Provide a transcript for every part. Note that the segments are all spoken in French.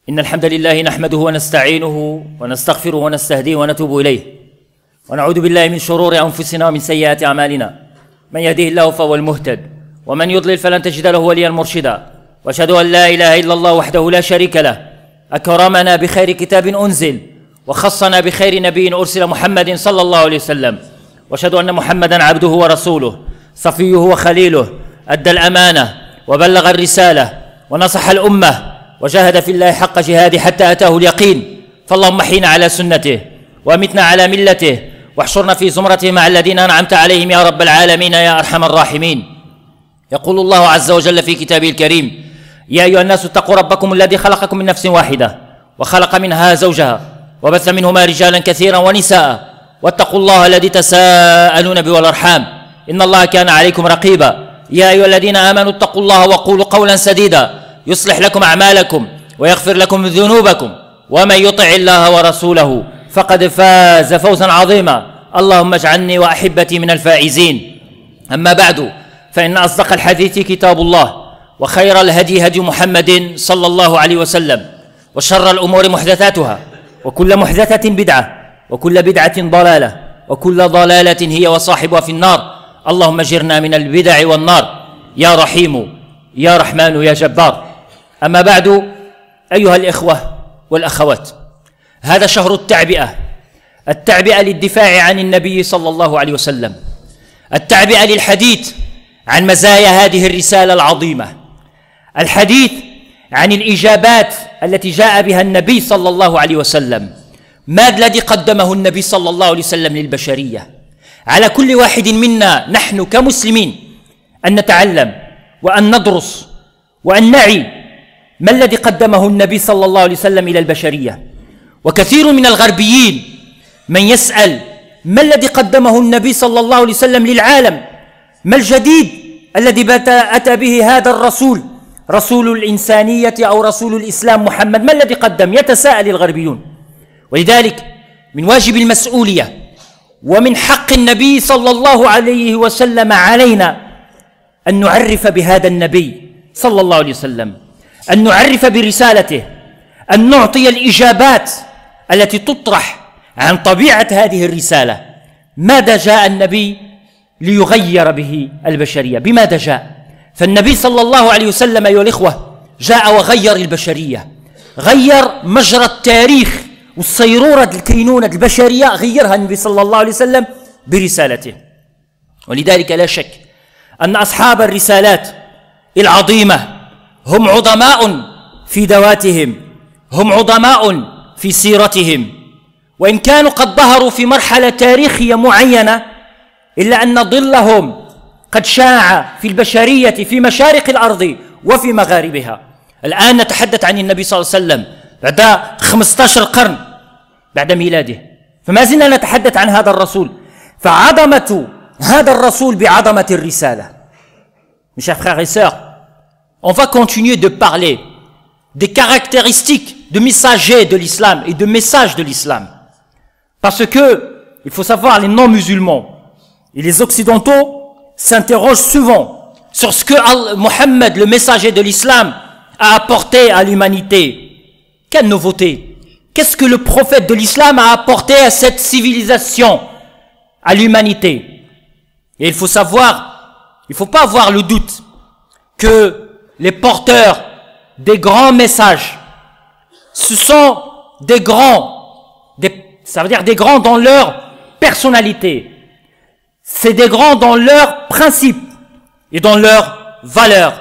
إن الحمد لله نحمده ونستعينه ونستغفره ونستهديه ونتوب إليه ونعوذ بالله من شرور أنفسنا ومن سيئات أعمالنا. من يهده الله فهو المهتد ومن يضلل فلن تجد له وليا مرشدا. وأشهد أن لا إله إلا الله وحده لا شريك له أكرمنا بخير كتاب أنزل وخصنا بخير نبي أرسل محمد صلى الله عليه وسلم. وأشهد أن محمدا عبده ورسوله صفيه وخليله أدى الأمانة وبلغ الرسالة ونصح الأمة وجاهد في الله حق جهاده حتى أتاه اليقين. فاللهم احينا على سنته وامتنا على ملته واحشرنا في زمرته مع الذين أنعمت عليهم يا رب العالمين يا أرحم الراحمين. يقول الله عز وجل في كتابه الكريم: يا أيها الناس اتقوا ربكم الذي خلقكم من نفس واحدة وخلق منها زوجها وبث منهما رجالا كثيرا ونساء واتقوا الله الذي تساءلون به والأرحام إن الله كان عليكم رقيبا. يا أيها الذين آمنوا اتقوا الله وقولوا قولا سديدا يصلح لكم أعمالكم ويغفر لكم ذنوبكم ومن يطع الله ورسوله فقد فاز فوزا عظيما. اللهم اجعلني وأحبتي من الفائزين. أما بعد، فإن أصدق الحديث كتاب الله وخير الهدي هدي محمد صلى الله عليه وسلم وشر الأمور محدثاتها وكل محدثة بدعة وكل بدعة ضلالة وكل ضلالة هي وصاحبها في النار. اللهم اجرنا من البدع والنار يا رحيم يا رحمن يا جبار. أما بعد، أيها الإخوة والأخوات، هذا شهر التعبئة للدفاع عن النبي صلى الله عليه وسلم، التعبئة للحديث عن مزايا هذه الرسالة العظيمة، الحديث عن الإجابات التي جاء بها النبي صلى الله عليه وسلم. ما الذي قدمه النبي صلى الله عليه وسلم للبشرية؟ على كل واحد منا نحن كمسلمين أن نتعلم وأن ندرس وأن نعي ما الذي قدمه النبي صلى الله عليه وسلم إلى البشرية. وكثير من الغربيين من يسأل: ما الذي قدمه النبي صلى الله عليه وسلم للعالم؟ ما الجديد الذي أتى به هذا الرسول، رسول الإنسانية أو رسول الإسلام محمد؟ ما الذي قدم؟ يتساءل الغربيون. ولذلك من واجب المسؤولية ومن حق النبي صلى الله عليه وسلم علينا أن نعرف بهذا النبي صلى الله عليه وسلم، أن نعرف برسالته، أن نعطي الإجابات التي تطرح عن طبيعة هذه الرسالة. ماذا جاء النبي ليغير به البشرية؟ بماذا جاء؟ فالنبي صلى الله عليه وسلم أيها الإخوة جاء وغير البشرية، غير مجرى التاريخ والصيرورة الكينونة البشرية، غيرها النبي صلى الله عليه وسلم برسالته. ولذلك لا شك أن أصحاب الرسالات العظيمة هم عظماء في ذواتهم، هم عظماء في سيرتهم، وإن كانوا قد ظهروا في مرحلة تاريخية معينة إلا أن ظلهم قد شاع في البشرية في مشارق الأرض وفي مغاربها. الآن نتحدث عن النبي صلى الله عليه وسلم بعد 15 قرن بعد ميلاده، فما زلنا نتحدث عن هذا الرسول. فعظمة هذا الرسول بعظمة الرسالة. Mes chers frères et sœurs, on va continuer de parler des caractéristiques de messagers de l'islam et de messages de l'islam. Parce que, il faut savoir, les non-musulmans et les occidentaux s'interrogent souvent sur ce que Mohammed, le messager de l'islam, a apporté à l'humanité. Quelle nouveauté? Qu'est-ce que le prophète de l'islam a apporté à cette civilisation, à l'humanité? Et il faut savoir, il ne faut pas avoir le doute que les porteurs des grands messages, ce sont des grands, ça veut dire des grands dans leur personnalité, c'est des grands dans leurs principes et dans leurs valeurs.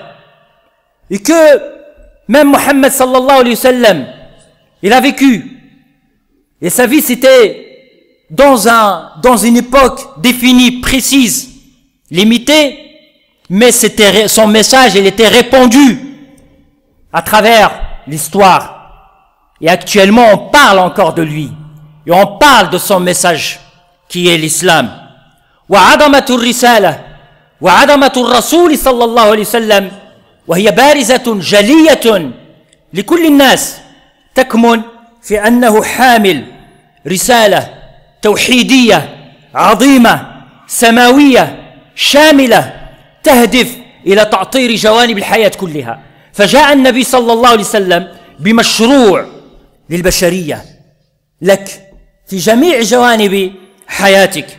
Et que même Mohammed sallallahu alayhi wa sallam, il a vécu, et sa vie c'était dans une époque définie, précise, limitée, mais son message il était répandu à travers l'histoire. Et actuellement on parle encore de lui, et on parle de son message qui est l'islam. وعظمة الرسالة وعظمة الرسول صلى الله عليه وسلم وهي بارزة جلية لكل الناس تكمن في أنه حامل رسالة توحيدية عظيمة سماوية شاملة تهدف إلى تعطير جوانب الحياة كلها. فجاء النبي صلى الله عليه وسلم بمشروع للبشرية لك في جميع جوانب حياتك.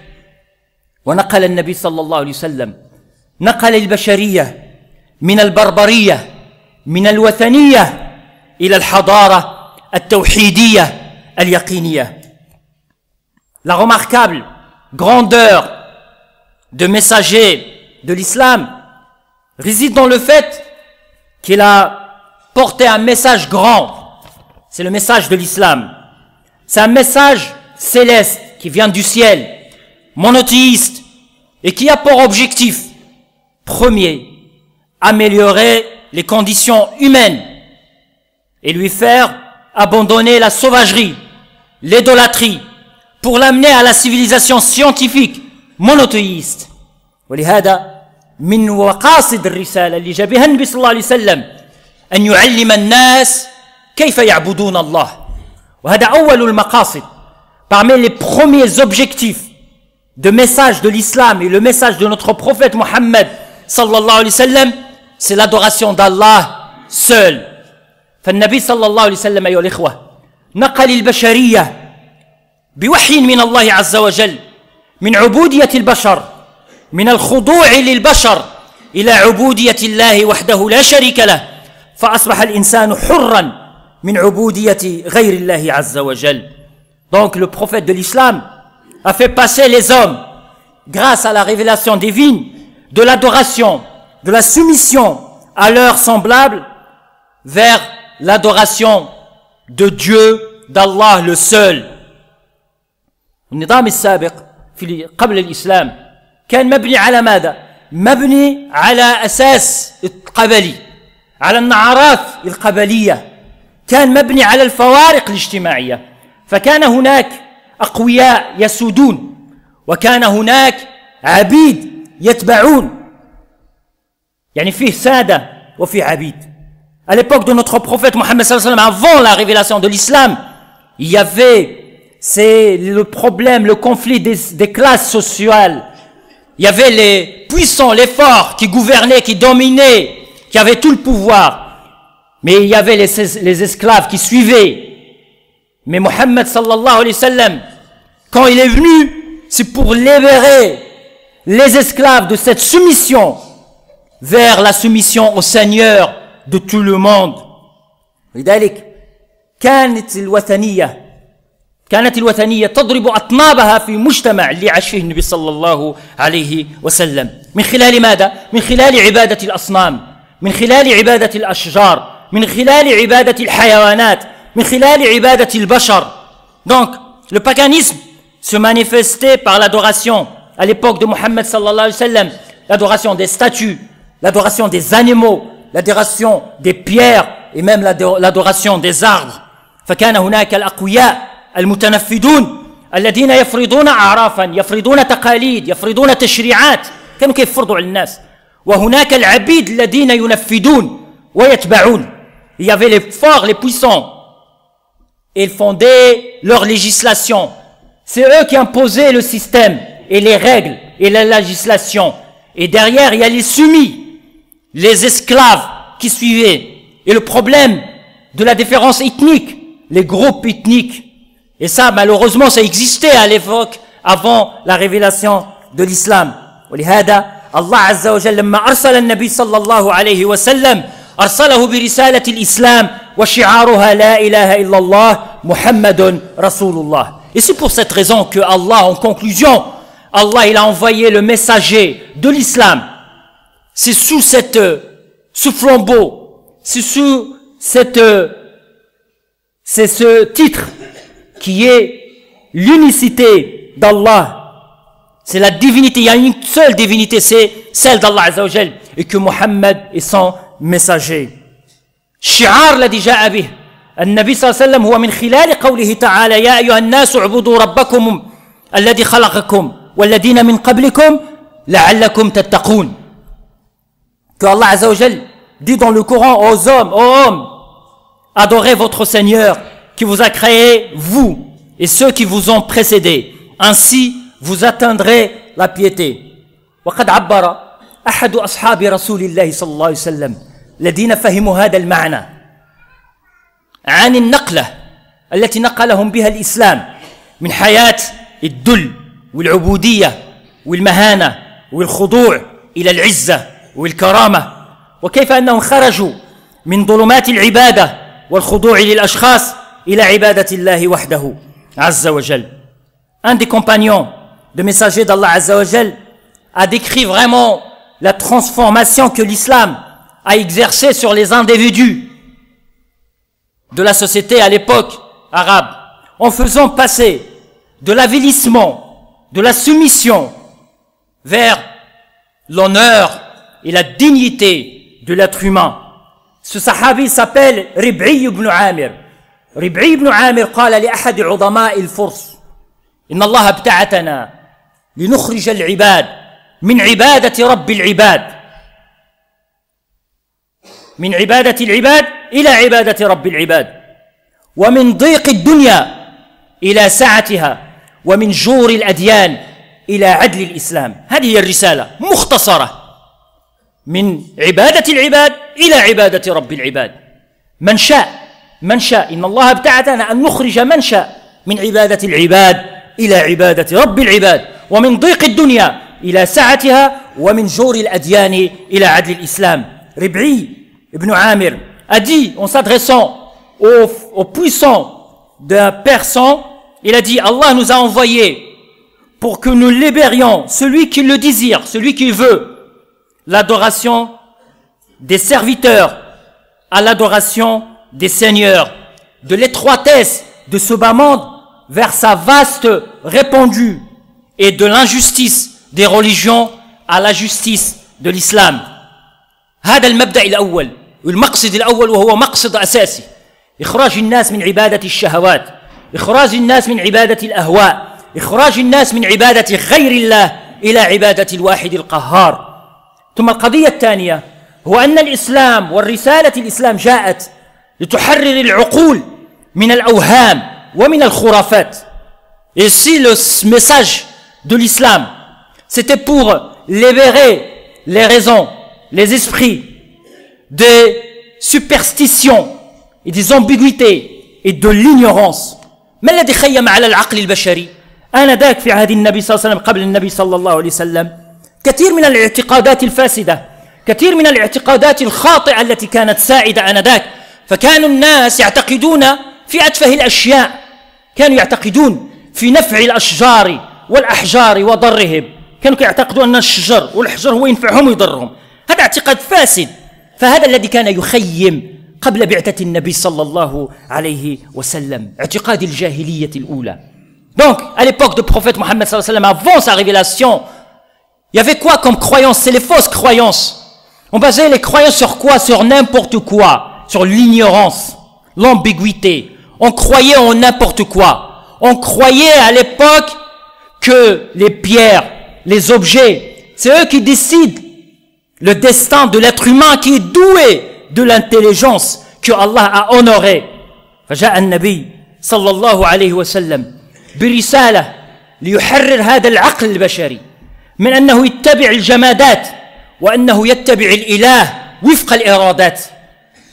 ونقل النبي صلى الله عليه وسلم نقل البشرية من البربرية من الوثنية إلى الحضارة التوحيدية اليقينية. La remarquable grandeur de messager de l'islam réside dans le fait qu'il a porté un message grand. C'est le message de l'islam. C'est un message céleste qui vient du ciel, monothéiste, et qui a pour objectif premier, améliorer les conditions humaines et lui faire abandonner la sauvagerie, l'idolâtrie, pour l'amener à la civilisation scientifique monothéiste. ولهذا من مقاصد الرسالة اللي جاء بها النبي صلى الله عليه وسلم أن يعلم الناس كيف يعبدون الله. وهذا أول المقاصد. Parmi les premiers objectifs de message de l'islam et le message de notre prophète Mohammed sallallahu alayhi wa sallam, c'est l'adoration d'Allah seul. فالنبي صلى الله عليه وسلم أيها الإخوة نقل البشرية بوحي من الله عز وجل من عبودية البشر من الخضوع للبشر إلى عبودية الله وحده لا شريك له فأصبح الإنسان حرا من عبودية غير الله عز وجل. Donc le prophète de l'islam a fait passer les hommes grâce à la révélation divine de l'adoration, de la soumission à leurs semblables vers l'adoration de Dieu, d'Allah le seul. النظام السابق في قبل الإسلام كان مبني على ماذا؟ مبني على أساس القبلي، على النعرات القبلية، كان مبني على الفوارق الاجتماعية، فكان هناك أقوياء يسودون وكان هناك عبيد يتبعون، يعني فيه سادة وفيه عبيد. À l'époque de notre prophète Mohammed sallallahu alayhi wa sallam, avant la révélation de l'islam, il y avait le problème, le conflit des classes sociales. Il y avait les puissants, les forts qui gouvernaient, qui dominaient, qui avaient tout le pouvoir. Mais il y avait les esclaves qui suivaient. Mais Mohammed sallallahu alayhi wa sallam, quand il est venu, c'est pour libérer les esclaves de cette soumission vers la soumission au Seigneur de tout le monde. لذلك كانت الوثنية تضرب أطنابها في مجتمع اللي عاش فيه النبي صلى الله عليه وسلم. من خلال ماذا؟ من خلال عبادة الأصنام، من خلال عبادة الأشجار، من خلال عبادة الحيوانات، من خلال عبادة البشر. Donc, le paganisme se manifestait par l'adoration à l'époque de Mohammed sallallahu alayhi wa sallam, l'adoration des statues, l'adoration des animaux, l'adoration des pierres et même l'adoration des arbres. فكان هناك الأقوياء المتنفذون الذين يفرضون أعرافا، يفرضون تقاليد، يفرضون تشريعات، كانوا يفرضوا على الناس. وهناك العبيد الذين ينفذون ويتبعون. Il y avait les forts, les puissants. Ils fondaient leur législation. C'est eux qui imposaient le système et les règles et la législation. Et derrière, il y a les soumis, les esclaves qui suivaient. Et le problème de la différence ethnique, les groupes ethniques. Et ça, malheureusement, ça existait à l'époque avant la révélation de l'islam. ولهذا الله عز وجل لما أرسل النبي صلى الله عليه وسلم أرسله برسالة الإسلام وشعارها لا إله إلا الله محمد رسول الله. Et c'est pour cette raison que Allah, en conclusion, Allah il a envoyé le messager de l'islam. C'est sous ce flambeau, c'est sous c'est ce titre qui est l'unicité d'Allah. C'est la divinité, il y a une seule divinité, c'est celle d'Allah Azza wa Jal, et que Muhammad est son messager. الشعار الذي جاء به النبي صلى الله عليه وسلم هو من خلال قوله تعالى يا أيها الناس اعبدوا ربكم الذي خلقكم والذين من قبلكم لعلكم تتقون. Que Allah Azza wa Jal dit dans le Coran aux hommes, adorez votre Seigneur qui vous a créé, vous et ceux qui vous ont précédés. Ainsi, vous atteindrez la piété. وقد عبر أحد أصحاب رسول الله صلى الله عليه وسلم الذين فهموا هذا المعنى عن النقلة التي نقلهم بها الإسلام من حياة الذل والعبودية والمهانة والخضوع إلى العزة والكرامة، وكيف أنهم خرجوا من ظلمات العبادة والخضوع للأشخاص إلى عبادة الله وحده عز وجل. Un des compagnons de messager d'Allah Azza wa Jal a décrit vraiment la transformation que l'islam a exercée sur les individus de la société à l'époque arabe, en faisant passer de l'avilissement, de la soumission vers l'honneur et la dignité de l'être humain. Ce sahabi s'appelle Rib'i ibn Amir. Rib'i ibn Amir قال لأحد عظماء الفرس إن الله ابتعثنا لنخرج العباد من عبادة رب العباد من عبادة العباد إلى عبادة رب العباد ومن ضيق الدنيا إلى سعتها ومن جور الأديان إلى عدل الإسلام. هذه هي الرسالة مختصرة، من عبادة العباد إلى عبادة رب العباد. من شاء إن الله ابتعثنا أن نخرج من شاء من عبادة العباد إلى عبادة رب العباد ومن ضيق الدنيا إلى سعتها ومن جور الأديان إلى عدل الإسلام. Rib'i ibn Amir a dit, en s'adressant aux puissants d'un Persan, il a dit: Allah nous a envoyés pour que nous libérions celui qui le désire, celui qui veut l'adoration des serviteurs à l'adoration des seigneurs, de l'étroitesse de ce bas monde vers sa vaste répandue, et de l'injustice des religions à la justice de l'islam. هذا المبدأ الأول والمقصد الأول، وهو مقصد أساسي: إخراج الناس من عبادة الشهوات، إخراج الناس من عبادة الأهواء، إخراج الناس من عبادة غير الله إلى عبادة الواحد القهار. ثم القضية الثانية هو أن الإسلام والرسالة الإسلام جاءت لتحرر العقول من الأوهام ومن الخرافات. Et ici le message de l'islam, c'était pour libérer les raisons, les esprits des superstitions et des ambiguïtés et de l'ignorance. ما الذي خيم على العقل البشري آنذاك في عهد النبي صلى الله عليه وسلم، قبل النبي صلى الله عليه وسلم؟ كثير من الاعتقادات الفاسدة، كثير من الاعتقادات الخاطئة التي كانت سائدة آنذاك. فكانوا الناس يعتقدون في أتفه الأشياء، كانوا يعتقدون في نفع الأشجار والأحجار وضرهم، كانوا يعتقدون أن الشجر والحجر هو ينفعهم ويضرهم. هذا اعتقاد فاسد. فهذا الذي كان يخيم قبل بعثة النبي صلى الله عليه وسلم، اعتقاد الجاهلية الأولى. Donc, à l'époque de prophète Mohammed sallallahu alayhi wa sallam, avant sa révélation, il y avait quoi comme croyance? C'est les fausses croyances. On basait les croyances sur quoi? Sur n'importe quoi, sur l'ignorance, l'ambiguïté. On croyait en n'importe quoi. On croyait à l'époque que les pierres, les objets, c'est eux qui décident le destin de l'être humain qui est doué de l'intelligence que Allah a honoré. فجاء النبي صلى الله عليه وسلم برسالة ليحرر هذا العقل البشري من أنه يتبع الجمادات وأنه يتبع الإله وفق الإرادات.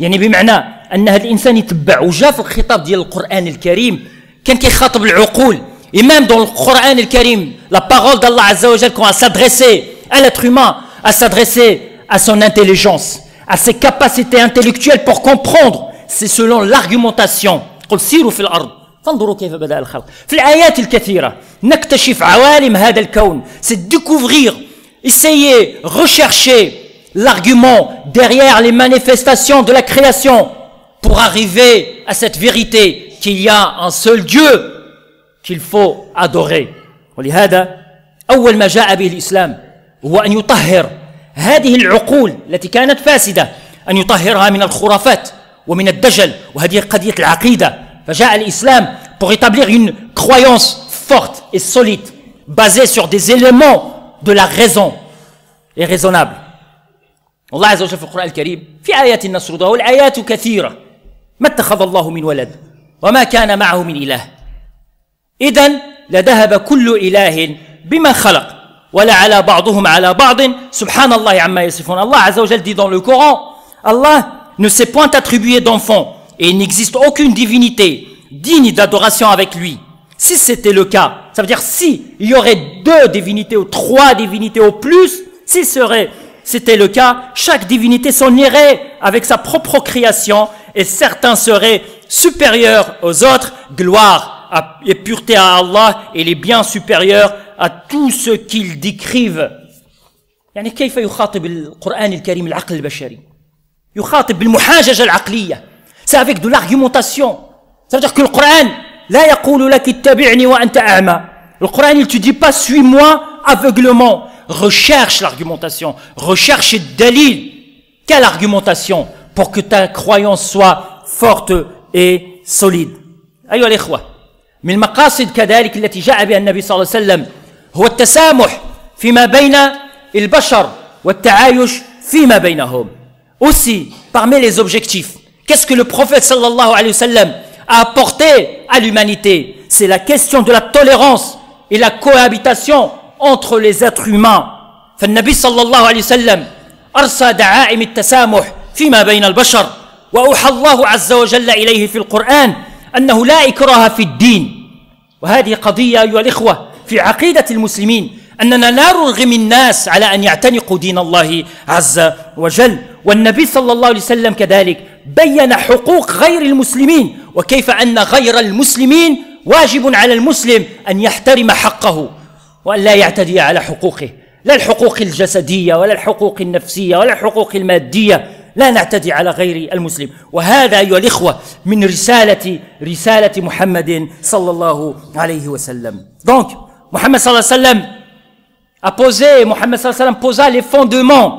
يعني بمعنى أن هذا الإنسان يتبع. وجاء في الخطاب ديال القرآن الكريم كان كيخاطب العقول. Et même dans le Coran الكريم, la parole d'Allah Azza wa Jal, quand elle s'adressait à l'être humain, à s'adresser à son intelligence, à ses capacités intellectuelles pour comprendre. C'est selon l'argumentation. قل سيروا في الأرض فانظروا كيف بدأ الخلق. في الآيات الكثيرة نكتشف عوالم هذا الكون. C'est découvrir, essayer, rechercher l'argument derrière les manifestations de la création pour arriver à cette vérité qu'il y a un seul Dieu qu'il faut adorer. ولهذا أول ما جاء به الإسلام هو أن يطهر هذه العقول التي كانت فاسدة، أن يطهرها من الخرافات ومن الدجل، وهذه قضية العقيدة. فجاء الإسلام pour établir une croyance forte et solide basée sur des éléments de la raison et raisonnable. الله عز وجل في القرآن الكريم في آيات نسردها، والآيات كثيرة. ما اتخذ الله من ولد وما كان معه من إله إذن لذهب كل إله بما خلق ولا على بعضهم على بعض سبحان الله عما يصفون. Allah Azza wa Jal dit dans le Coran, Allah ne s'est point attribué d'enfant et il n'existe aucune divinité digne d'adoration avec lui. Si c'était le cas, ça veut dire si il y aurait 2 divinités ou 3 divinités au plus, si c'était le cas, chaque divinité s'en irait avec sa propre création et certains seraient supérieurs aux autres, gloire et pureté à Allah, et les biens supérieurs à tout ce qu'ils décrivent. يعني كيف يخاطب القرآن الكريم العقل البشري؟ يخاطب بالمحاججة العقلية. C'est avec de l'argumentation. Ça veut dire que le Coran لا يقول لك اتبعني وأنت أعمى. Le Coran il te dit pas suis-moi aveuglement. Recherche l'argumentation, recherche le dalil. Quelle argumentation pour que ta croyance soit forte et solide. أيها الإخوة، من المقاصد كذلك التي جاء بها النبي صلى الله عليه وسلم هو التسامح فيما بين البشر والتعايش فيما بينهم. Aussi, parmi les objectifs, qu'est-ce que le prophète sallallahu alayhi wa sallam a apporté à l'humanité? C'est la question de la tolérance et la cohabitation entre les êtres humains. فالنبي صلى الله عليه وسلم أرسى دعائم التسامح فيما بين البشر، وأوحى الله عز وجل إليه في القرآن أنه لا إكراه في الدين. وهذه قضية أيها الإخوة في عقيدة المسلمين، أننا لا نرغم الناس على أن يعتنقوا دين الله عز وجل. والنبي صلى الله عليه وسلم كذلك بين حقوق غير المسلمين، وكيف أن غير المسلمين واجب على المسلم أن يحترم حقه وأن لا يعتدي على حقوقه، لا الحقوق الجسدية ولا الحقوق النفسية ولا الحقوق المادية، لا نعتدي على غير المسلم. وهذا أيها الإخوة من رسالة محمد صلى الله عليه وسلم. Donc, Mohammed sallallahu alayhi wa sallam Mohammed sallallahu alayhi wa sallam posa les fondements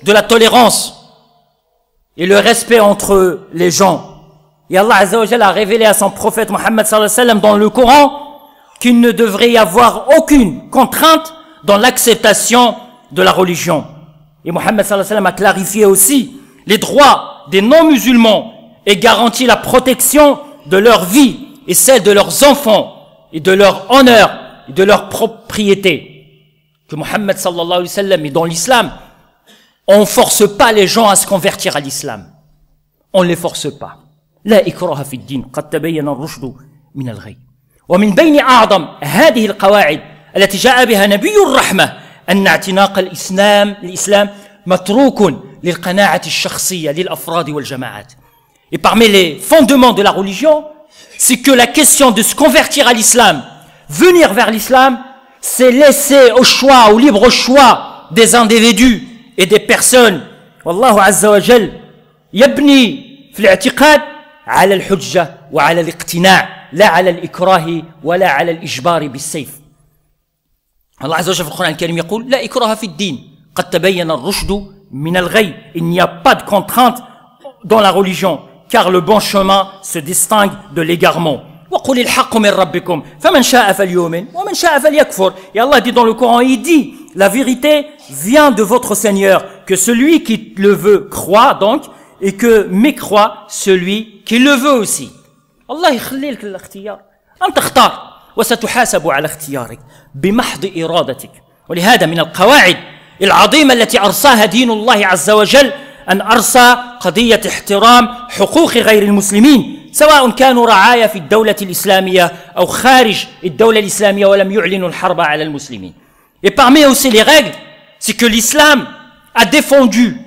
de la tolérance et le respect entre les gens. Et Allah Azza wa Jalla a révélé à son prophète Mohammed sallallahu alayhi wa sallam dans le Coran qu'il ne devrait y avoir aucune contrainte dans l'acceptation de la religion. Et Mohammed sallallahu alayhi wa sallam a clarifié aussi les droits des non-musulmans et garantit la protection de leur vie et celle de leurs enfants et de leur honneur et de leur propriété. Que Mohammed sallallahu alayhi wa sallam et dans l'islam, on ne force pas les gens à se convertir à l'islam. On ne les force pas. لا إكراه في الدين قد تبين الرشد من الغي. ومن بين أعظم هذه القواعد التي جاء بها نبي الرحمة أن اعتناق الإسلام متروك للقناعة الشخصية للأفراد والجماعات. Et parmi les fondements de la religion, c'est que la question de se convertir à l'islam, venir vers l'islam, c'est laisser au choix, au libre choix des individus et des personnes. والله عز وجل يبني في الاعتقاد على الحجة وعلى الاقتناع لا على الإكراه ولا على الإجبار بالسيف. الله عز وجل في القرآن الكريم يقول لا إكراه في الدين قد تبين الرشد من الغي. Il n'y a pas de contrainte dans la religion car le bon chemin se distingue de l'égarement. وقل الحق من ربكم فمن شاء فليؤمن ومن شاء فليكفر. Et Allah dit dans le Coran, il dit la vérité vient de votre Seigneur, que celui qui le veut croit donc et que mécroit celui qui le veut aussi. Allah يخلي لك الاختيار، أنت اختار وستحاسب على اختيارك بمحض إرادتك. ولهذا من القواعد العظيمة التي أرساها دين الله عز وجل أن أرسى قضية احترام حقوق غير المسلمين سواء كانوا رعايا في الدولة الإسلامية أو خارج الدولة الإسلامية ولم يعلنوا الحرب على المسلمين. Et parmi aussi les règles, c'est que l'islam a défendu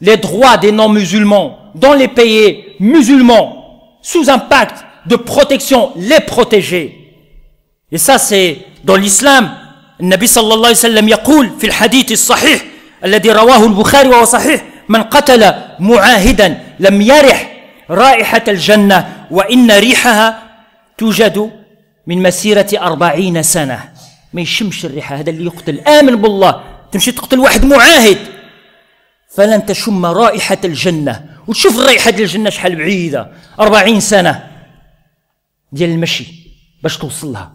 les droits des non-musulmans dans les pays musulmans sous un pacte de protection, les protéger. Et ça c'est dans l'islam. النبي صلى الله عليه وسلم يقول في الحديث الصحيح الذي رواه البخاري وهو صحيح من قتل معاهدا لم يرح رائحة الجنة وإن ريحها توجد من مسيرة 40 سنة. ما يشمش الريحة، هذا اللي يقتل آمن بالله. تمشي تقتل واحد معاهد فلن تشم رائحة الجنة، وتشوف رائحة الجنة شحال بعيدة 40 سنة ديال المشي باش توصلها.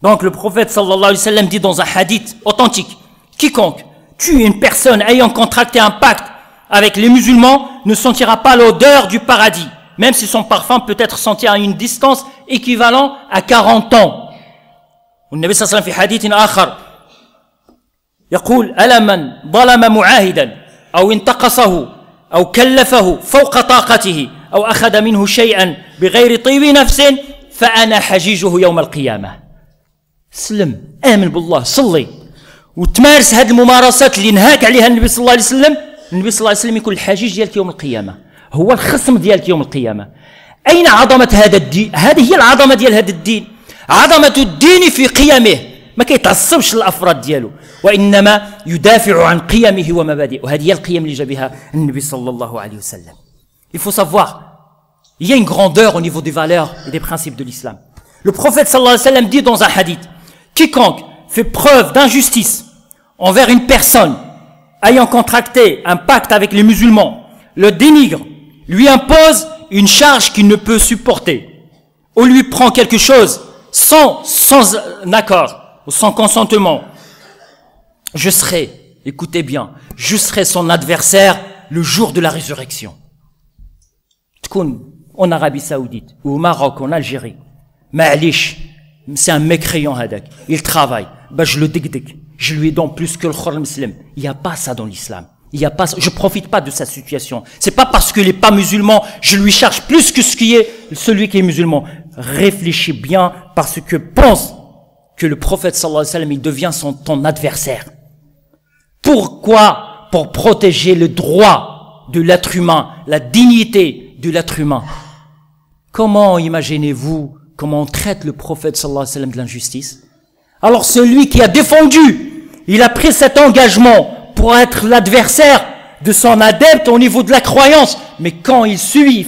Donc le prophète sallallahu alayhi wa sallam dit dans un hadith authentique, quiconque tue une personne ayant contracté un pacte avec les musulmans ne sentira pas l'odeur du paradis, même si son parfum peut être senti à une distance équivalente à 40 ans. والنبي صلى الله عليه وسلم في حديث آخر يقول ألا من ظلم معاهدا أو انتقصه أو كلفه فوق طاقته أو أخذ منه شيئا بغير طيب نفس فأنا حجيجه يوم القيامة. سلم، آمن بالله، صلي وتمارس هذه الممارسات اللي نهاك عليها النبي صلى الله عليه وسلم. النبي صلى الله عليه وسلم يكون الحجيج ديالك يوم القيامة، هو الخصم ديالك يوم القيامة. أين عظمة هذا الدين؟ هذه هي العظمة ديال هذا الدين. عظمة الدين في قيمه، ما كيتعصبش للأفراد ديالو، وإنما يدافع عن قيمه ومبادئه. وهذه هي القيم اللي جا بها النبي صلى الله عليه وسلم. Il faut savoir, il y a une grandeur au niveau des valeurs et des principes de l'islam. Le prophète sallallahu alayhi wa sallam dit dans un hadith, quiconque fait preuve d'injustice envers une personne ayant contracté un pacte avec les musulmans, le dénigre, lui impose une charge qu'il ne peut supporter, ou lui prend quelque chose sans accord ou sans consentement, je serai, écoutez bien, je serai son adversaire le jour de la résurrection. En Arabie Saoudite, ou au Maroc, en Algérie, Ma'alish, c'est un mécréant hadak, il travaille, ben je le dégdèque, je lui donne plus que le khor muslim. Il n'y a pas ça dans l'islam. Il y a pas, je profite pas de sa situation. C'est pas parce qu'il n'est pas musulman, je lui charge plus que celui qui est musulman. Réfléchis bien, parce que pense que le prophète sallallahu alayhi wa sallam, il devient ton adversaire. Pourquoi? Pour protéger le droit de l'être humain, la dignité de l'être humain. Comment imaginez-vous comment on traite le prophète sallallahu alayhi wa sallam de l'injustice? Alors celui qui a défendu, il a pris cet engagement pour être l'adversaire de son adepte au niveau de la croyance. Mais quand il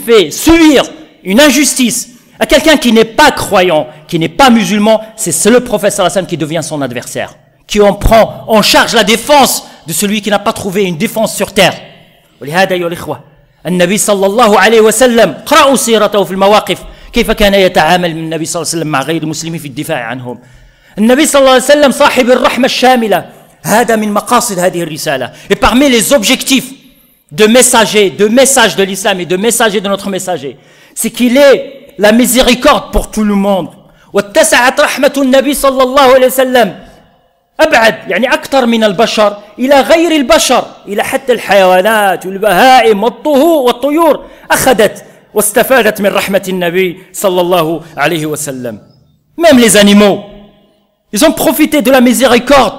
fait subir une injustice à quelqu'un qui n'est pas croyant, qui n'est pas musulman, c'est le prophète sallallahu alayhi wa sallam qui devient son adversaire, qui en prend en charge la défense de celui qui n'a pas trouvé une défense sur terre. ولهذا أيها الإخوة النبي صلى الله عليه وسلم قرأوا سيرته في المواقف كيف كان يتعامل النبي صلى الله عليه وسلم مع غير المسلمين في الدفاع عنهم. النبي صلى الله عليه وسلم صاحب الرحمة الشاملة. هذا من مقاصد هذه الرسالة. Et parmi les objectifs de message de l'islam et de messager de notre messager, c'est qu'il est la miséricorde pour tout le monde. واتسعت رحمة النبي صلى الله عليه وسلم أبعد يعني أكثر من البشر إلى غير البشر، إلى حتى الحيوانات والبهائم والطيور أخذت واستفادت من رحمة النبي صلى الله عليه وسلم. Même les animaux, ils ont profité de la miséricorde.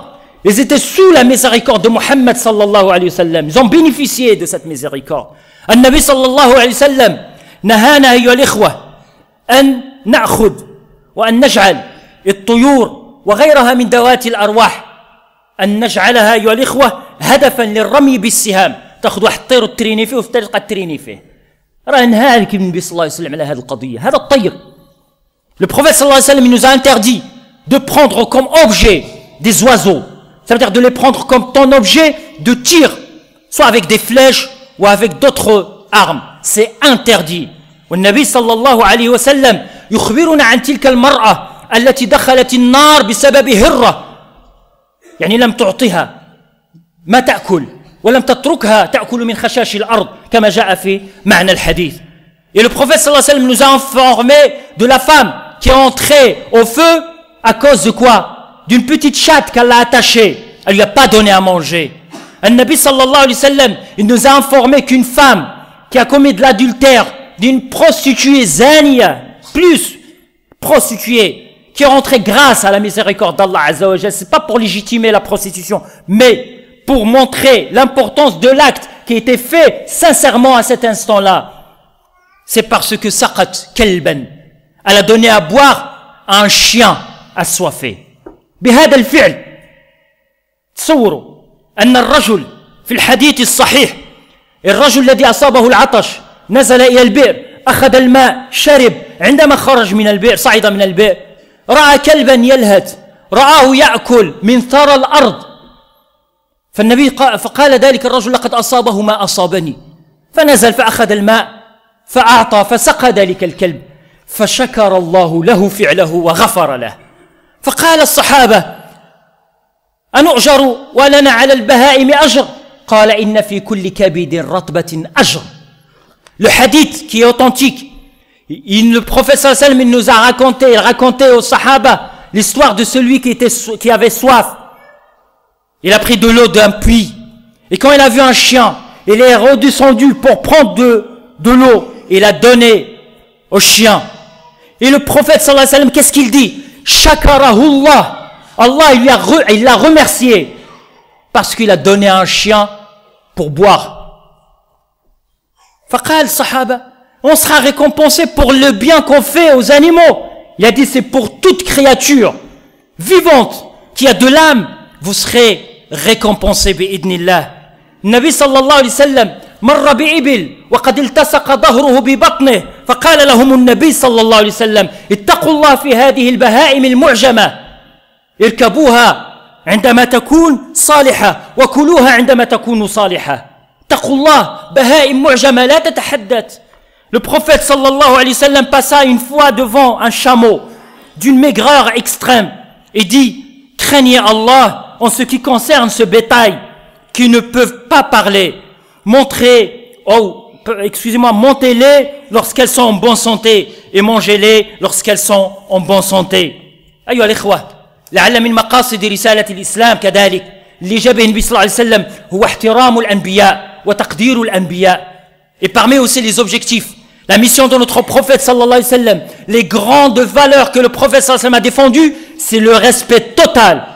Ils étaient sous la miséricorde de Muhammad sallallahu alayhi wa sallam. Ils ont bénéficié de cette miséricorde. النبي صلى الله عليه وسلم نهانا أيها الإخوة أن نأخذ وأن نجعل الطيور وغيرها من ذوات الأرواح أن نجعلها أيها الإخوة هدفا للرمي بالسهام. تأخذ واحد الطير وتريني فيه وتلقى تريني فيه. راه نهالك النبي صلى الله عليه وسلم على هذه القضية. هذا الطير. Le prophète sallallahu alayhi wa sallam il nous a interdit de prendre comme objet des oiseaux. Ça veut dire de les prendre comme ton objet de tir, soit avec des flèches ou avec d'autres armes. C'est interdit. والنبي صلى الله عليه وسلم يخبرنا عن تلك المرأة التي دخلت النار بسبب هرة، يعني لم تعطيها ما تأكل ولم تتركها تأكل من خشاش الأرض كما جاء في معنى الحديث. Et le prophète sallallahu alayhi wa sallam nous a informé de la femme qui est entrée au feu à cause de quoi? D'une petite chatte qu'elle a attachée. Elle lui a pas donné à manger. Al-Nabi sallallahu alayhi wa sallam, il nous a informé qu'une femme qui a commis de l'adultère, d'une prostituée zania, plus prostituée, qui est rentrée grâce à la miséricorde d'Allah Azza wa Jalla, c'est pas pour légitimer la prostitution, mais pour montrer l'importance de l'acte qui a été fait sincèrement à cet instant-là. C'est parce que saqat kalban, elle a donné à boire à un chien assoiffé. بهذا الفعل تصوروا أن الرجل في الحديث الصحيح، الرجل الذي أصابه العطش نزل إلى البئر، أخذ الماء، شرب، عندما خرج من البئر صعد من البئر رأى كلبا يلهث، رآه يأكل من ثرى الأرض، فالنبي فقال ذلك الرجل لقد أصابه ما أصابني، فنزل فأخذ الماء فأعطى فسقى ذلك الكلب، فشكر الله له فعله وغفر له. فقال الصحابة أنؤجر ولنا على البهائم أجر؟ قال إن في كل كبد رطبة أجر. Le hadith qui est authentique, le prophète sallallahu alayhi wa sallam nous a il racontait aux sahaba l'histoire de celui qui avait soif. Il a pris de l'eau d'un puits, et quand il a vu un chien, il est redescendu pour prendre de l'eau, il a donné aux chiens. Et le prophète sallallahu alayhi wa sallam, qu'est-ce qu'il dit? Shakarahullah. Allah, il l'a remercié parce qu'il a donné un chien pour boire. Faqal sahaba, on sera récompensé pour le bien qu'on fait aux animaux. Il a dit, c'est pour toute créature vivante qui a de l'âme, vous serez récompensé bi'idnillah. Nabi sallallahu alayhi wa sallam مر بإبل وقد التصق ظهره ببطنه فقال لهم النبي صلى الله عليه وسلم اتقوا الله في هذه البهائم المعجمة اركبوها عندما تكون صالحة وكلوها عندما تكون صالحة. اتقوا الله بهائم معجمة لا تتحدث. Le prophète sallallahu alayhi wa sallam passa une fois devant un chameau d'une maigreur extrême et dit, craignez Allah en ce qui concerne ce bétail qui ne peuvent pas parler. Montez-les lorsqu'elles sont en bonne santé et mangez-les lorsqu'elles sont en bonne santé. أيها الإخوة، لعل من مقاصد رسالة الإسلام كذلك اللي جابه النبي صلى الله عليه وسلم هو احترام الأنبياء وتقدير الأنبياء. Et parmi aussi les objectifs, la mission de notre prophète sallallahu alayhi wa sallam, les grandes valeurs que le prophète sallallahu alayhi wa sallam a défendues, c'est le respect total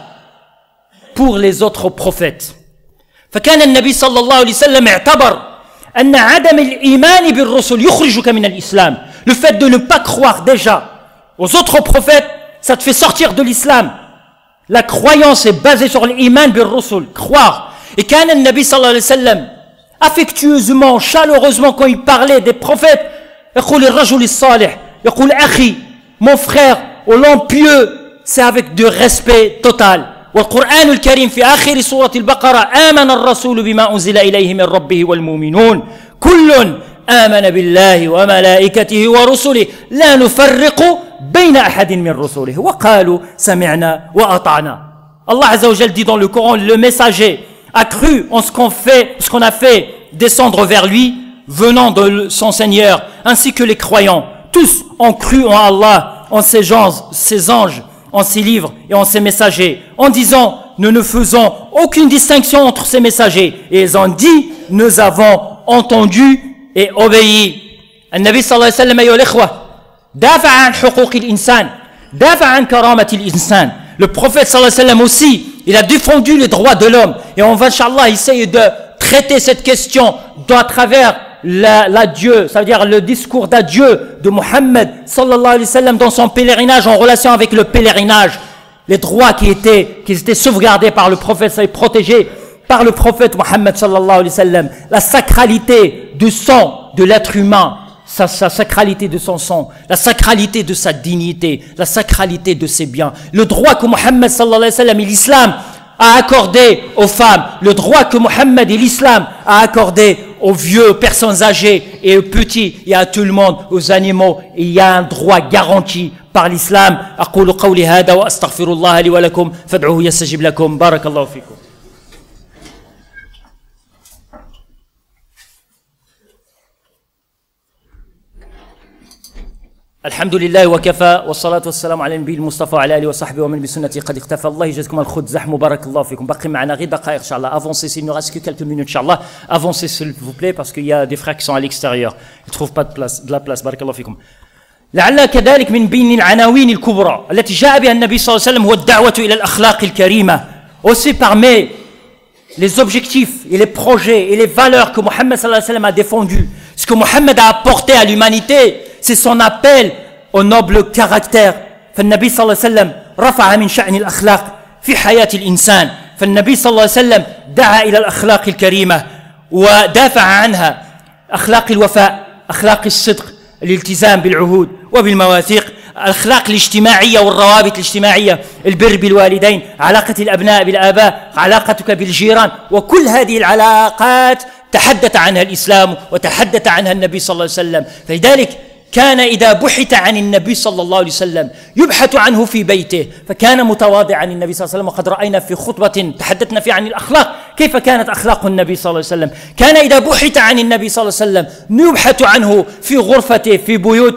pour les autres prophètes. فكان النبي صلى الله عليه وسلم اعتبر أن عدم الإيمان بالرسل يخرجك من الإسلام. Le fait de ne pas croire déjà aux autres prophètes, ça te fait sortir de l'islam. La croyance est basée sur l'iman بالرسل, croire. Et كان النبي صلى الله عليه وسلم affectueusement, chaleureusement, quand il parlait des prophètes, يقول الرجل الصالح, يقول أخي, mon frère, au l'empieux, c'est avec de respect total. والقرآن الكريم في آخر سورة البقرة آمن الرسول بما أنزل إليه من ربه والمؤمنون كل آمن بالله وملائكته ورسله لا نفرق بين أحد من رسله وقالوا سمعنا وأطعنا. Allah Azza wa Jal dit dans le Coran, le messager a cru en ce qu'on a fait descendre vers lui venant de son Seigneur, ainsi que les croyants. Tous ont cru en Allah, en ses anges, en ses livres et en ses messagers, en disant, nous ne faisons aucune distinction entre ces messagers. Et ils ont dit, nous avons entendu et obéi. النبي صلى الله عليه وسلم أيها الإخوة دافع عن حقوق الإنسان, دافع عن كرامة الإنسان. Le prophète sallallahu alayhi wa sallam aussi, il a défendu les droits de l'homme. Et on va, inchallah, essayer de traiter cette question à travers l'adieu, ça veut dire le discours d'adieu de Muhammad sallallahu alayhi wa sallam dans son pèlerinage en relation avec le pèlerinage. Les droits qui étaient sauvegardés par le prophète et protégés par le prophète Muhammad sallallahu alayhi wa sallam. La sacralité du sang de l'être humain, sa sacralité de son sang, la sacralité de sa dignité, la sacralité de ses biens. Le droit que Muhammad sallallahu alayhi wa sallam et l'islam a accordé aux femmes, le droit que Muhammad et l'islam a accordé aux vieux, aux personnes âgées et aux petits et à tout le monde, aux animaux. Et il y a un droit garanti par l'islam. أقول قولي هذا وأستغفر الله لي ولكم فادعوه يستجب لكم. بارك الله فيكم. الحمد لله وكفى والصلاة والسلام على النبي المصطفى وعلى آله وصحبه ومن بسنته قد اقتفى. الله يجزاكم الخد زحمه بارك الله فيكم. باقي معنا غير دقائق إن شاء الله. Avancez, s'il ne reste que quelques minutes إن شاء الله. Avancez s'il vous plaît parce qu'il y a des frères qui sont à l'extérieur. Ils ne trouvent pas de la place. بارك الله فيكم. لعل كذلك من بين العناوين الكبرى التي جاء بها النبي صلى الله عليه وسلم هو الدعوة إلى الأخلاق الكريمة. Aussi parmi les objectifs et les projets et les valeurs que Muhammad sallallahu alayhi wa sallam a défendus, ce que Muhammad a apporté à l'humanité, c'est son appel au noble caractère. فالنبي صلى الله عليه وسلم رفع من شأن الأخلاق في حياة الإنسان. فالنبي صلى الله عليه وسلم دعا إلى الأخلاق الكريمة ودافع عنها. أخلاق الوفاء, أخلاق الصدق, الالتزام بالعهود وبالمواثيق, الأخلاق الاجتماعية والروابط الاجتماعية, البر بالوالدين, علاقة الأبناء بالآباء, علاقتك بالجيران, وكل هذه العلاقات تحدث عنها الإسلام وتحدث عنها النبي صلى الله عليه وسلم. فلذلك كان إذا بحث عن النبي صلى الله عليه وسلم يبحث عنه في بيته, فكان متواضعا النبي صلى الله عليه وسلم. وقد رأينا في خطبة تحدثنا فيها عن الأخلاق كيف كانت أخلاق النبي صلى الله عليه وسلم. كان إذا بحث عن النبي صلى الله عليه وسلم يبحث عنه في غرفته,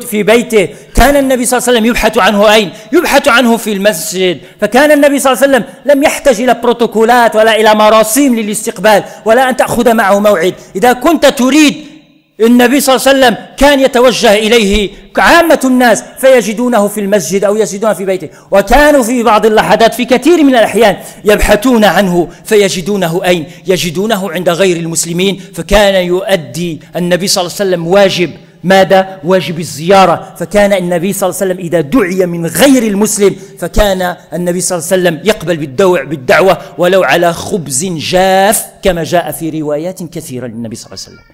في بيته. كان النبي صلى الله عليه وسلم يبحث عنه أين؟ يبحث عنه في المسجد. فكان النبي صلى الله عليه وسلم لم يحتاج إلى بروتوكولات ولا إلى مراسيم للاستقبال ولا أن تأخذ معه موعد. إذا كنت تريد النبي صلى الله عليه وسلم كان يتوجه إليه عامة الناس فيجدونه في المسجد أو يجدونه في بيته، وكانوا في بعض اللحظات في كثير من الأحيان يبحثون عنه فيجدونه أين؟ يجدونه عند غير المسلمين. فكان يؤدي النبي صلى الله عليه وسلم واجب ماذا؟ واجب الزيارة. فكان النبي صلى الله عليه وسلم إذا دعي من غير المسلم فكان النبي صلى الله عليه وسلم يقبل بالدعوة ولو على خبز جاف كما جاء في روايات كثيرة للنبي صلى الله عليه وسلم.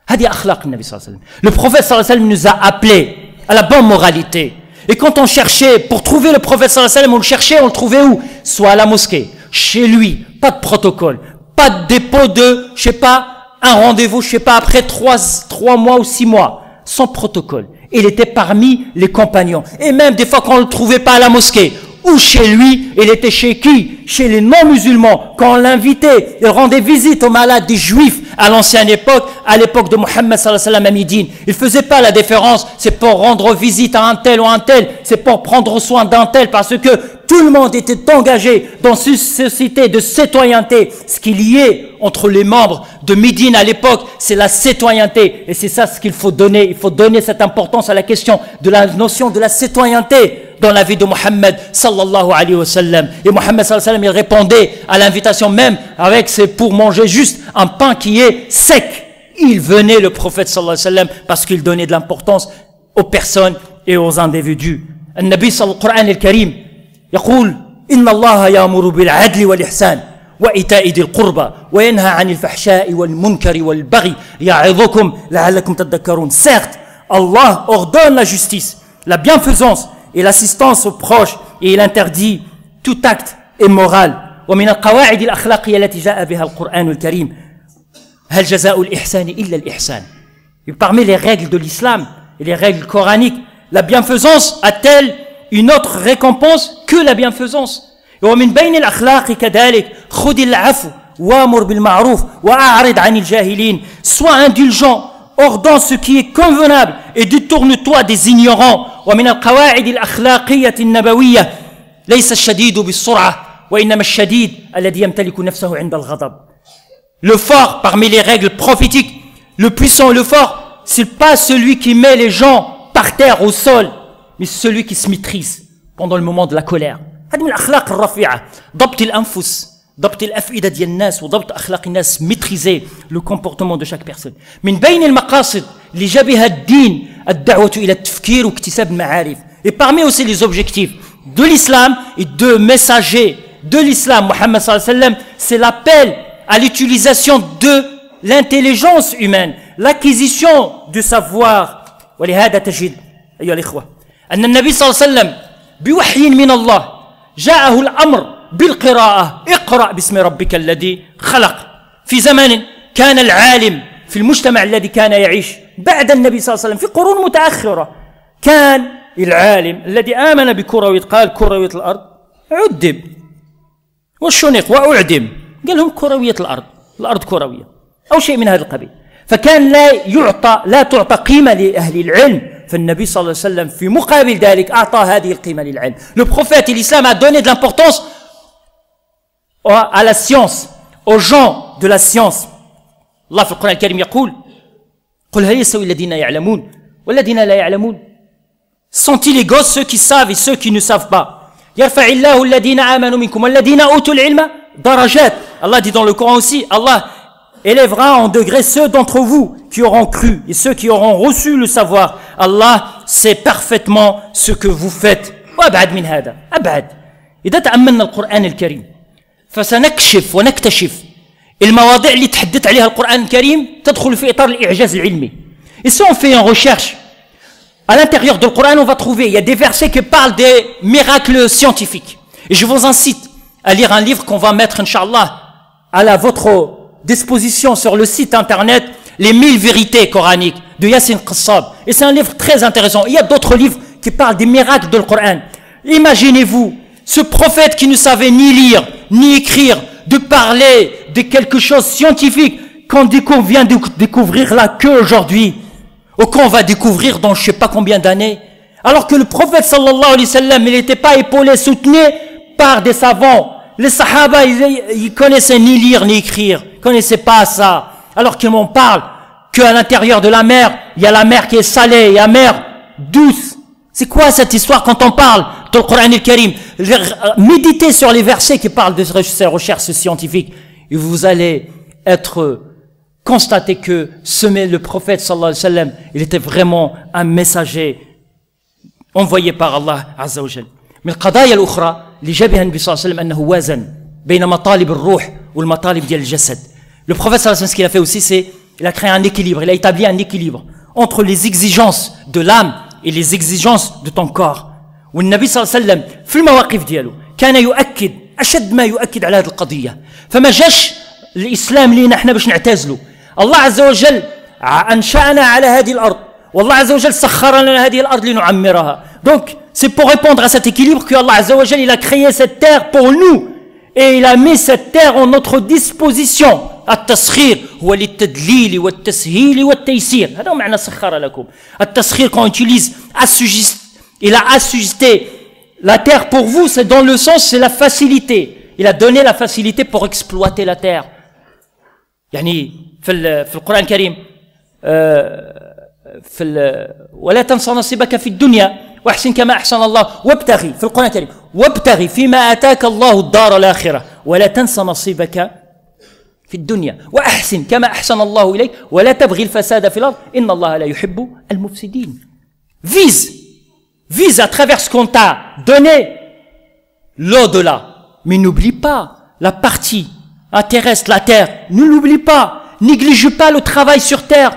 هذه أخلاق النبي صلى الله عليه وسلم. Le prophète صلى الله عليه وسلم nous a appelés à la bonne moralité. Et quand on cherchait, pour trouver le prophète صلى الله عليه وسلم, on le cherchait, on le trouvait où? Soit à la mosquée, chez lui, pas de protocole, pas de dépôt de, je sais pas, un rendez-vous, je sais pas, après 3 mois ou 6 mois, sans protocole. Il était parmi les compagnons. Et même des fois quand on le trouvait pas à la mosquée, ou chez lui, il était chez qui? Chez les non-musulmans. Quand on l'invitait, il rendait visite aux malades des juifs à l'ancienne époque, à l'époque de Mohammed sallallahu alayhi wa sallam à Médine. Il faisait pas la différence, c'est pour rendre visite à un tel ou un tel, c'est pour prendre soin d'un tel, parce que tout le monde était engagé dans une société de citoyenneté. Ce qui liait entre les membres de Médine à l'époque, c'est la citoyenneté. Et c'est ça ce qu'il faut donner. Il faut donner cette importance à la question de la notion de la citoyenneté dans la vie de Mohammed sallallahu alayhi wa sallam. Et Mohammed sallallahu alayhi wa sallam, il répondait à l'invitation même avec c'est pour manger juste un pain qui est sec. Il venait le prophète sallallahu alayhi wa sallam parce qu'il donnait de l'importance aux personnes et aux individus. النبي صلى الله عليه وسلم الكريم يقول إن الله يأمر بالعدل والإحسان وإيتاء ذي القربى وينهى عن الفحشاء والمنكر والبغي يعظكم لعلكم تذكرون. Certes, Allah ordonne la justice, la bienfaisance et l'assistance aux proches, et il interdit tout acte immoral. ومن القواعد الأخلاقية التي جاء بها القرآن الكريم هل جزاء الإحسان إلا الإحسان. Et parmi les règles de l'islam et les règles coraniques, la bienfaisance a-t-elle une autre récompense que la bienfaisance? ومن بين الأخلاق كذلك خذ العفو وامر بالمعروف وأعرض عن الجاهلين. Sois indulgent, ordonne ce qui est convenable et détourne-toi des ignorants. ومن القواعد الأخلاقية النبوية ليس الشديد بالسرعة وإنما الشديد الذي يمتلك نفسه عند الغضب. Le fort parmi les règles prophétiques, le puissant, le fort, c'est pas celui qui met les gens par terre au sol, mais celui qui se maîtrise pendant le moment de la colère. هذه من الأخلاق الرفيعة. ضبط الأنفس، ضبط الأفئدة ديال الناس وضبط أخلاق الناس، maîtriser le comportement de chaque personne. من بين المقاصد اللي جا بها الدين الدعوة إلى التفكير واكتساب المعارف. Et parmi aussi les objectifs de l'islam et de messager de l'islam, Mohammed sallallahu alayhi wa sallam, c'est l'appel à l'utilisation de l'intelligence humaine, l'acquisition du savoir. ولهذا تجد أيها الإخوة أن النبي صلى الله عليه وسلم بوحي من الله جاءه الأمر بالقراءة، اقرأ باسم ربك الذي خلق. في زمن كان العالم في المجتمع الذي كان يعيش بعد النبي صلى الله عليه وسلم في قرون متأخرة، كان العالم الذي آمن بكروية، قال كروية الأرض عذب والشنق وأعدم، قال لهم كروية الأرض كروية أو شيء من هذا القبيل. فكان لا تعطى قيمة لأهل العلم، فالنبي صلى الله عليه وسلم في مقابل ذلك أعطى هذه القيمة للعلم. Le prophète et l'islam a donné de l'importance à la science, aux gens de la science. Allah في القرآن الكريم يقول قل هل يستوي الذين يعلمون والذين لا يعلمون. Sont-ils les gosses ceux qui savent et ceux qui ne savent pas. يرفع الله الذين آمنوا منكم والذين أوتوا العلم درجات. Allah dit dans le Coran aussi, Allah élèvera en degré ceux d'entre vous qui auront cru et ceux qui auront reçu le savoir. Allah sait parfaitement ce que vous faites. وأبعد من هذا أبعد. إذا تأملنا القرآن الكريم فسنكشف ونكتشف المواضيع اللي تحدث عليها القرآن الكريم تدخل في إطار الإعجاز العلمي. Et si on fait une recherche à l'intérieur du Coran, on va trouver, il y a des versets qui parlent des miracles scientifiques. Et je vous incite à lire un livre qu'on va mettre, Inch'Allah, à votre disposition sur le site internet, les 1000 vérités coraniques de Yassin Qassab. Et c'est un livre très intéressant. Il y a d'autres livres qui parlent des miracles du Coran. Imaginez-vous, ce prophète qui ne savait ni lire, ni écrire, de parler de quelque chose scientifique qu'on vient de découvrir là qu'aujourd'hui, ou qu'on va découvrir dans je sais pas combien d'années. Alors que le prophète sallallahu alayhi wa sallam, il n'était pas épaulé, soutenu par des savants. Les sahaba, ils connaissaient ni lire ni écrire, ils connaissaient pas ça. Alors qu'ils m'en parlent qu'à l'intérieur de la mer, il y a la mer qui est salée, il y a la mer douce. C'est quoi cette histoire quand on parle dans le Coran al-Karim? Méditez sur les versets qui parlent de ces recherches scientifiques et vous allez constater que le prophète sallallahu alayhi wa sallam, il était vraiment un messager envoyé par Allah Azza wa Jal. من القضايا الأخرى اللي جابها النبي صلى الله عليه وسلم أنه وازن بين مطالب الروح والمطالب ديال الجسد. Le prophète sallallahu alayhi wa sallam, ce qu'il a fait aussi, c'est il a créé un équilibre, il a établi un équilibre entre les exigences de l'âme et les exigences de ton corps. والنبي صلى الله عليه وسلم في المواقف ديالو كان يؤكد أشد ما يؤكد على هذه القضية. فما جاش الإسلام لينا احنا باش نعتزلوا. الله عز وجل أنشأنا على هذه الأرض والله عز وجل سخر لنا هذه الأرض لنعمرها. Donc c'est pour répondre à cet équilibre que Allah Azza wa Jal, il a créé cette terre pour nous et il a mis cette terre en notre disposition. التسخير هو للتدليل والتسهيل والتيسير. هذا معنى سخر لكم. التسخير quand on utilise il a assujetté la terre pour vous, c'est dans le sens c'est la facilité. Il a donné la facilité pour exploiter la terre. يعني في القرآن الكريم ولا تنس نصيبك في الدنيا واحسن كما احسن الله وابتغي في القرآن الكريم وابتغي فيما آتاك الله الدار الآخرة ولا تنس نصيبك في الدنيا واحسن كما احسن الله اليك ولا تبغي الفساد في الارض ان الله لا يحب المفسدين. Vise à travers ce qu'on t'a donné l'au-delà, mais n'oublie pas la partie terrestre, la terre, ne l'oublie pas, néglige pas le travail sur terre.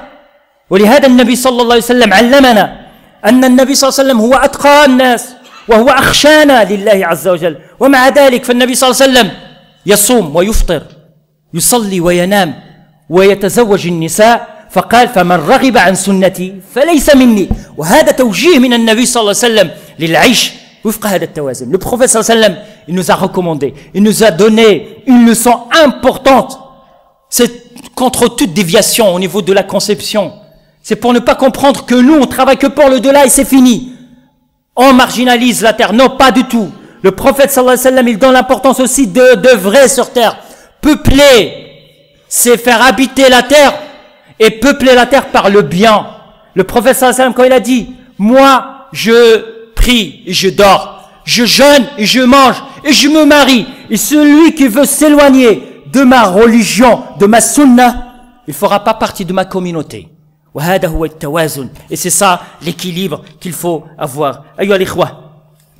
ولهذا النبي صلى الله عليه وسلم علمنا أن النبي صلى الله عليه وسلم هو أتقى الناس وهو أخشانا لله عز وجل ومع ذلك فالنبي صلى الله عليه وسلم يصوم ويفطر يصلي وينام ويتزوج النساء فقال فمن رغب عن سنتي فليس مني. وهذا توجيه من النبي صلى الله عليه وسلم للعيش وفق هذا التوازن. Le prophète صلى الله عليه وسلم, il nous a recommandé, il nous a donné une leçon importante. C'est contre toute déviation au niveau de la conception. C'est pour ne pas comprendre que nous, on travaille que pour le delà et c'est fini. On marginalise la terre. Non, pas du tout. Le prophète sallallahu alayhi wa sallam, il donne l'importance aussi de vrai sur terre. Peupler, c'est faire habiter la terre et peupler la terre par le bien. Le prophète sallallahu alayhi wa sallam, quand il a dit, moi, je prie et je dors, je jeûne et je mange et je me marie. Et celui qui veut s'éloigner de ma religion, de ma sunna, il ne fera pas partie de ma communauté. وهذا هو التوازن. Et c'est ça l'équilibre qu'il faut avoir. أيها الإخوة,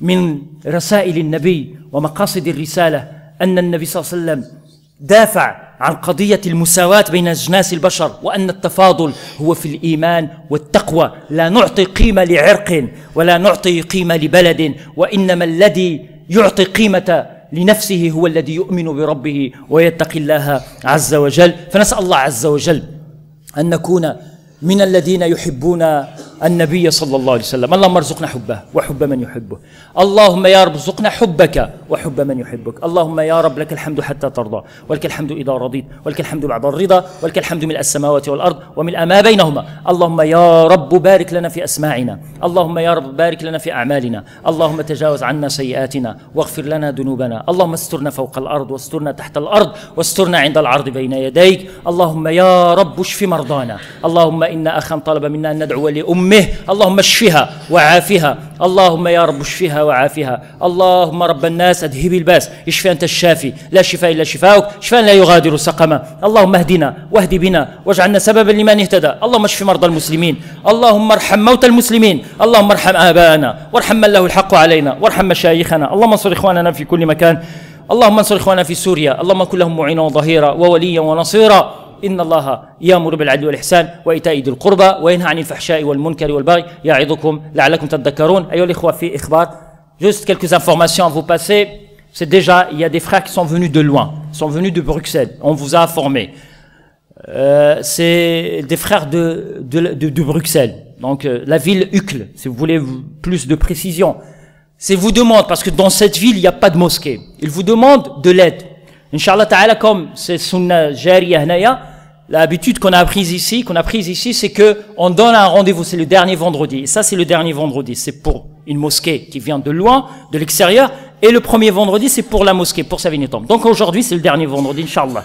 من رسائل النبي ومقاصد الرسالة أن النبي صلى الله عليه وسلم دافع عن قضية المساواة بين أجناس البشر وأن التفاضل هو في الإيمان والتقوى. لا نعطي قيمة لعرق ولا نعطي قيمة لبلد وإنما الذي يعطي قيمة لنفسه هو الذي يؤمن بربه ويتقي الله عز وجل. فنسأل الله عز وجل أن نكون من الذين يحبون النبي صلى الله عليه وسلم. اللهم ارزقنا حبه وحب من يحبه. اللهم يا رب ارزقنا حبك وحب من يحبك. اللهم يا رب لك الحمد حتى ترضى ولك الحمد إذا رضيت ولك الحمد بعد الرضا ولك الحمد ملء السماوات والأرض وملء ما بينهما. اللهم يا رب بارك لنا في أسماعنا. اللهم يا رب بارك لنا في أعمالنا. اللهم تجاوز عنا سيئاتنا واغفر لنا ذنوبنا. اللهم استرنا فوق الأرض واسترنا تحت الأرض واسترنا عند العرض بين يديك. اللهم يا رب اشف مرضانا. اللهم إن أخا طلب منا أن ندعو لأمه. اللهم اشفها وعافها. اللهم يا رب اشفها وعافها. اللهم رب الناس اذهب الباس اشفي أنت الشافي لا شفاء إلا شفاؤك شفاء لا يغادر سقما. اللهم اهدنا واهد بنا واجعلنا سببا لمن اهتدى. اللهم اشف مرضى المسلمين. اللهم ارحم موتى المسلمين. اللهم ارحم آباءنا وارحم من له الحق علينا وارحم مشايخنا. اللهم انصر إخواننا في كل مكان. اللهم انصر إخواننا في سوريا. اللهم كن لهم معينا وظهيرا ووليا ونصيرا. إن الله يأمر بالعدل والإحسان وإيتاء ذي القربى وينهى عن الفحشاء والمنكر والبغي يعظكم لعلكم تذكرون. أيها الإخوة في إخبار, juste quelques informations à vous passer. C'est déjà, il y a des frères qui sont venus de loin, sont venus de Bruxelles. On vous a informé. C'est des frères de Bruxelles. Donc la ville Uccle, si vous voulez plus de précision. C'est vous demande, parce que dans cette ville, il n'y a pas de mosquée. Ils vous demandent de l'aide. Inch'Allah ta'ala, comme c'est sunna jariya hnaya, l'habitude qu'on a prise ici, c'est que on donne un rendez-vous, c'est le dernier vendredi. Et ça, c'est le dernier vendredi. C'est pour une mosquée qui vient de loin, de l'extérieur. Et le premier vendredi, c'est pour la mosquée, pour Savigny-Temple. Donc aujourd'hui, c'est le dernier vendredi, Inch'Allah.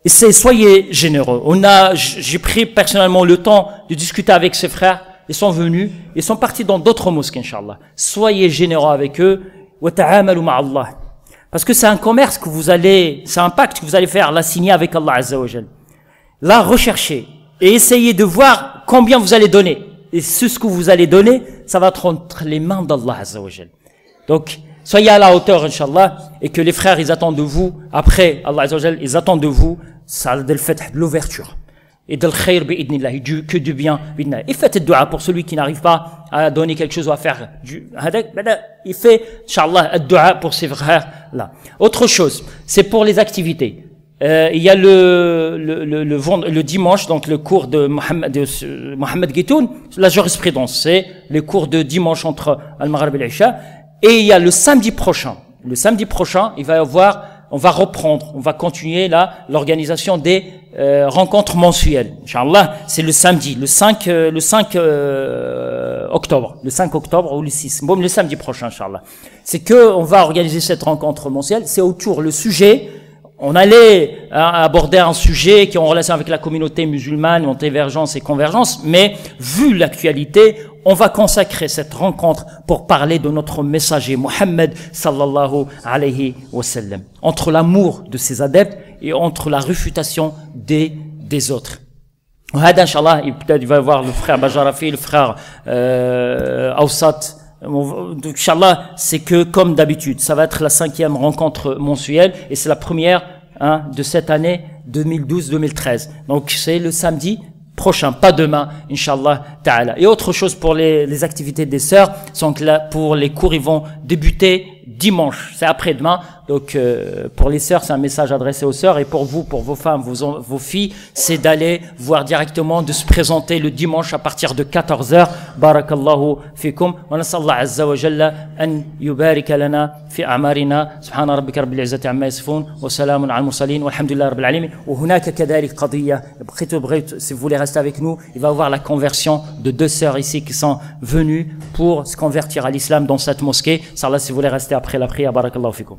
soyez généreux. J'ai pris personnellement le temps de discuter avec ces frères. Ils sont venus, ils sont partis dans d'autres mosquées, Inch'Allah. Soyez généreux avec eux. Parce que c'est un commerce que c'est un pacte que vous allez faire, la signer avec Allah Azza wa Jal. Là, recherchez et essayez de voir combien vous allez donner. Et ce que vous allez donner, ça va être entre les mains d'Allah Azza wa Jal. Donc, soyez à la hauteur, Inch'Allah, et que les frères, ils attendent de vous, après Allah Azza wa Jal, ils attendent de vous, ça de l'ouverture. Et de l'khair bi'idnillah, que du bien bi'idnillah. Et faites le dua pour celui qui n'arrive pas à donner quelque chose ou à faire il fait, Inch'Allah, le dua pour ses frères là. Autre chose, c'est pour les activités. Il y a le dimanche, donc le cours de Mohamed Guitoun, la jurisprudence, c'est le cours de dimanche entre Al-Maghrib et l'Isha. Et il y a le samedi prochain. Le samedi prochain, on va reprendre, on va continuer là l'organisation des rencontres mensuelles. Inch'Allah, c'est le samedi, le 5 octobre. Le 5 octobre ou le 6. Bon, le samedi prochain, Inch'Allah. C'est que on va organiser cette rencontre mensuelle. C'est autour le sujet. On allait aborder un sujet qui est en relation avec la communauté musulmane, en divergence et convergence, mais vu l'actualité, on va consacrer cette rencontre pour parler de notre messager Mohammed sallallahu alayhi wa sallam, entre l'amour de ses adeptes et entre la réfutation des autres. Inch'Allah, peut-être il va y avoir le frère Bajarafi, le frère Awsat. Inch'Allah, c'est que comme d'habitude, ça va être la 5e rencontre mensuelle et c'est la première de cette année 2012-2013. Donc c'est le samedi prochain, pas demain, Inch'Allah ta'ala. Et autre chose pour les activités des sœurs, donc là pour les cours, ils vont débuter dimanche, c'est après-demain. Donc pour les sœurs, c'est un message adressé aux sœurs, et pour vous, pour vos femmes, vos filles, c'est d'aller voir directement, de se présenter le dimanche à partir de 14h. Barakallahu fikum. Wa nasallahu azza wa jalla an yubarika lana fi a'marina. Subhana rabbika rabbil izzati amma yasifun wa salamun ala al-mursalin walhamdulillahi rabbil alamin. Wa hunaka kadhalik qadiyya. Si vous voulez rester avec nous, il va y avoir la conversion de 2 sœurs ici qui sont venues pour se convertir à l'islam dans cette mosquée. Inch'Allah, si vous voulez rester après la prière, barakallahu fikum.